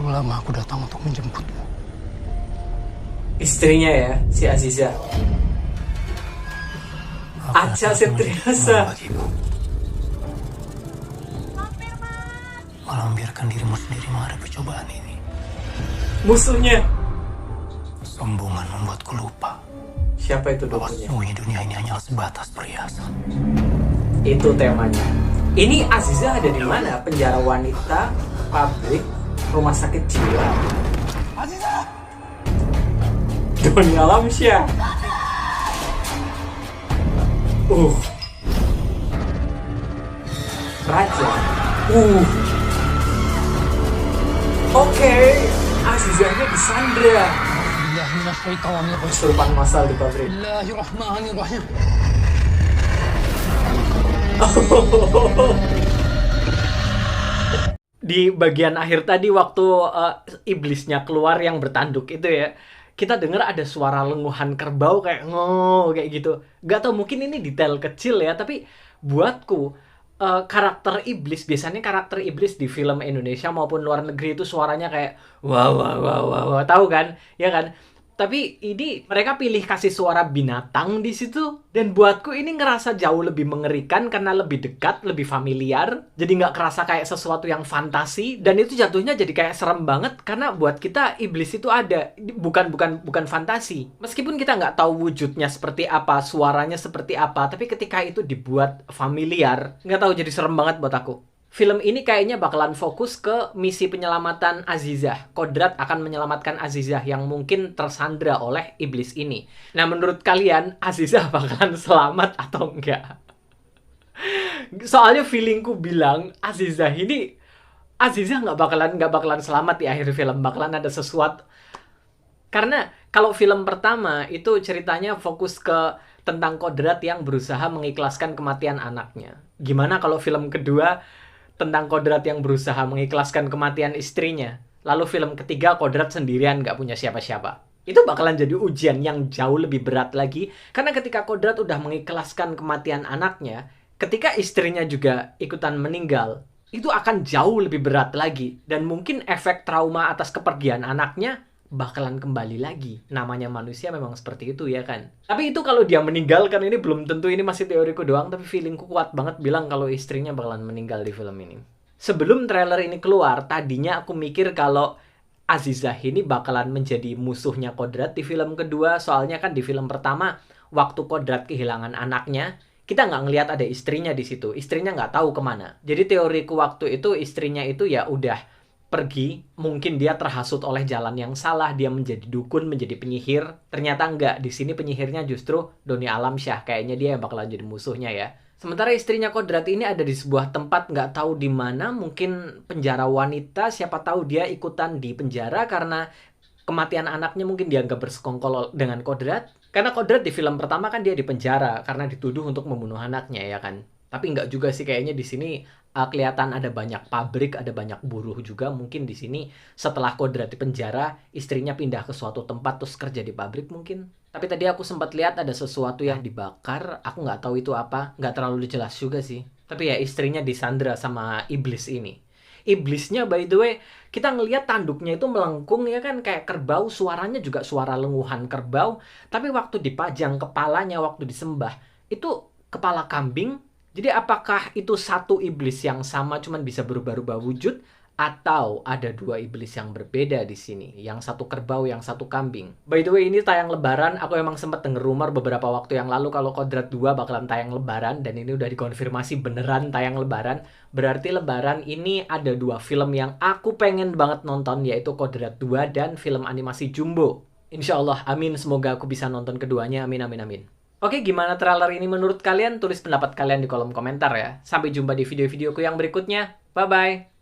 Terlalu lama aku datang untuk menjemputmu. Istrinya ya, si Aziza. Acha Septriasa. Malah membiarkan dirimu sendiri menghadapi cobaan ini. Musuhnya. Sombongan membuatku lupa Siapa itu bahwa dulunya? sesungguhnya dunia ini hanyalah sebatas perhiasan. Itu temanya. Ini Aziza ada di mana? Penjara wanita, pabrik, rumah sakit jiwa. Aziza! Doni Alamsyah. Raja. Oke, Azizanya disandra. Kesurupan massal di pabrik. Bismillahirrahmanirrahim. Di bagian akhir tadi waktu iblisnya keluar yang bertanduk itu ya, kita dengar ada suara lenguhan kerbau kayak ngo kayak gitu. Gak tau, mungkin ini detail kecil ya, tapi buatku karakter iblis, biasanya karakter iblis di film Indonesia maupun luar negeri itu suaranya kayak wah wah wah wah, wah. Tahu kan? Ya kan? Tapi ini mereka pilih kasih suara binatang di situ, dan buatku ini ngerasa jauh lebih mengerikan karena lebih dekat, lebih familiar. Jadi nggak kerasa kayak sesuatu yang fantasi, dan itu jatuhnya jadi kayak serem banget karena buat kita iblis itu ada, bukan fantasi. Meskipun kita nggak tahu wujudnya seperti apa, suaranya seperti apa, tapi ketika itu dibuat familiar, nggak tahu, jadi serem banget buat aku. Film ini kayaknya bakalan fokus ke misi penyelamatan Azizah. Kodrat akan menyelamatkan Azizah yang mungkin tersandra oleh iblis ini. Nah, menurut kalian Azizah bakalan selamat atau enggak? Soalnya feelingku bilang Azizah nggak bakalan selamat di akhir film. Bakalan ada sesuatu. Karena kalau film pertama itu ceritanya fokus ke tentang Kodrat yang berusaha mengikhlaskan kematian anaknya. Gimana kalau film kedua tentang Kodrat yang berusaha mengikhlaskan kematian istrinya? Lalu film ketiga Kodrat sendirian nggak punya siapa-siapa. Itu bakalan jadi ujian yang jauh lebih berat lagi. Karena ketika Kodrat udah mengikhlaskan kematian anaknya, ketika istrinya juga ikutan meninggal, itu akan jauh lebih berat lagi. Dan mungkin efek trauma atas kepergian anaknya bakalan kembali lagi. Namanya manusia memang seperti itu ya kan. Tapi itu kalau dia meninggal, kan ini belum tentu, ini masih teoriku doang, tapi feelingku kuat banget bilang kalau istrinya bakalan meninggal di film ini. Sebelum trailer ini keluar, tadinya aku mikir kalau Azizah ini bakalan menjadi musuhnya Kodrat di film kedua. Soalnya kan di film pertama, waktu Kodrat kehilangan anaknya, kita nggak ngelihat ada istrinya di situ. Istrinya nggak tahu kemana. Jadi teoriku waktu itu istrinya itu ya udah pergi, mungkin dia terhasut oleh jalan yang salah, dia menjadi dukun, menjadi penyihir. Ternyata enggak, di sini penyihirnya justru Doni Alamsyah. Kayaknya dia yang bakalan jadi musuhnya ya. Sementara istrinya Kodrat ini ada di sebuah tempat nggak tahu di mana, mungkin penjara wanita, siapa tahu dia ikutan di penjara karena kematian anaknya mungkin dianggap bersekongkol dengan Kodrat. Karena Kodrat di film pertama kan dia di penjara karena dituduh untuk membunuh anaknya ya kan. Tapi nggak juga sih, kayaknya di sini kelihatan ada banyak pabrik, ada banyak buruh juga. Mungkin di sini setelah Kodrat di penjara, istrinya pindah ke suatu tempat terus kerja di pabrik mungkin. Tapi tadi aku sempat lihat ada sesuatu yang dibakar. Aku nggak tahu itu apa, nggak terlalu jelas juga sih. Tapi ya istrinya disandra sama iblis ini. Iblisnya by the way, kita ngelihat tanduknya itu melengkung ya kan, kayak kerbau, suaranya juga suara lenguhan kerbau. Tapi waktu dipajang kepalanya, waktu disembah, itu kepala kambing. Jadi apakah itu satu iblis yang sama cuman bisa berubah-ubah wujud, atau ada dua iblis yang berbeda di sini? Yang satu kerbau, yang satu kambing. By the way, ini tayang lebaran. Aku emang sempat denger rumor beberapa waktu yang lalu kalau Kodrat 2 bakalan tayang lebaran, dan ini udah dikonfirmasi beneran tayang lebaran. Berarti lebaran ini ada dua film yang aku pengen banget nonton, yaitu Kodrat 2 dan film animasi Jumbo. Insya Allah, amin. Semoga aku bisa nonton keduanya. Amin, amin, amin. Oke, gimana trailer ini menurut kalian? Tulis pendapat kalian di kolom komentar ya. Sampai jumpa di video-videoku yang berikutnya. Bye-bye.